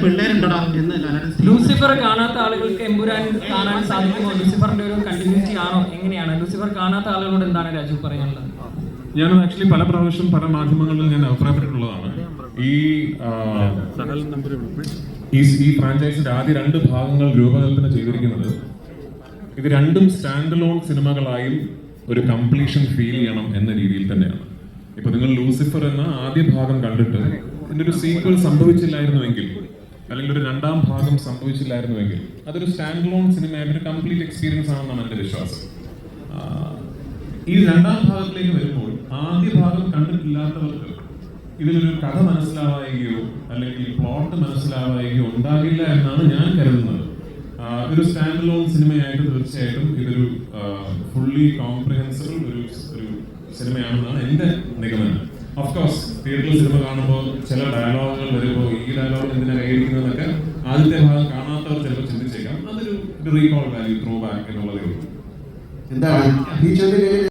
പിള്ളേരുണ്ടടാ എന്ന് ലൂസിഫർ കാണാത്ത ആളുകൾക്ക് എമ്പുരാൻ കാണാൻ സാധിക്കുമോ? ലൂസിഫറിന്റെ ഒരു കണ്ടിന്യൂറ്റി ആണോ? എങ്ങനെയാണ് ലൂസിഫർ കാണാത്ത ആളുകളോട് എന്താണ് രാജു പറയാനുള്ളത്? ഞാൻ ആക്ച്വലി പല പ്രാവശ്യം പല മാധ്യമങ്ങളിലും ഞാൻ അഭിപ്രായപ്പെട്ടിട്ടുള്ളതാണ്. ഈ ഫ്രാഞ്ചൈസിന്റെ ആദ്യ 2 ഭാഗങ്ങൾ രൂപകൽപ്പന ചെയ്തിരിക്കുന്നത് ഇത് രണ്ടും സ്റ്റാൻഡ് അലോൺ സിനിമകളായും ഒരു കംപ്ലീഷൻ ഫീൽ ചെയ്യണം എന്ന രീതിയിൽ തന്നെയാണ്. ഇപ്പൊ നിങ്ങൾ ലൂസിഫർ എന്ന ആദ്യ ഭാഗം കണ്ടിട്ട് ഇതിന്റെ ഒരു സീക്വൽ സംഭവിച്ചില്ലായിരുന്നുവെങ്കിൽ, അല്ലെങ്കിൽ ഒരു 2ാം ഭാഗം സംഭവിച്ചില്ലായിരുന്നുവെങ്കിൽ അതൊരു സ്റ്റാൻഡ് അലോൺ സിനിമയായിട്ട് ഒരു കംപ്ലീറ്റ് എക്സ്പീരിയൻസ് ആണെന്നാണ് എന്റെ വിശ്വാസം. ഈ 2ാം ഭാഗത്തിലേക്ക് വരുമ്പോൾ ആദ്യ ഭാഗം കണ്ടിട്ടില്ലാത്തവർക്ക് ഇതിലൊരു കഥ മനസ്സിലാവുകയോ അല്ലെങ്കിൽ പ്ലോട്ട് മനസ്സിലാവുകയോ ഉണ്ടാകില്ല എന്നാണ് ഞാൻ കരുതുന്നത്. ഒരു സ്റ്റാൻഡ് അലോൺ സിനിമയായിട്ട് തീർച്ചയായിട്ടും ഇതൊരു ഫുള്ളി കോംപ്രിഹെൻസിബിൾ ഒരു സിനിമയാണെന്നാണ് എന്റെ നിഗമനം. ഓഫ്കോഴ്സ് തിയേറ്ററിൽ സിനിമ കാണുമ്പോൾ ചില ഡയലോഗുകൾ വരുമ്പോൾ ഈ ഡയലോഗ് എന്തിനാ കൈയിരിക്കുന്നതെന്നൊക്കെ ആദ്യത്തെ ഭാഗം കാണാത്തവർ ചിലപ്പോൾ ചിന്തിച്ചേക്കാം. അതൊരു റീകോൾ വാല്യൂ, ത്രോ ബാക്ക് എന്നുള്ളതേ ഉള്ളൂ. എന്താണ്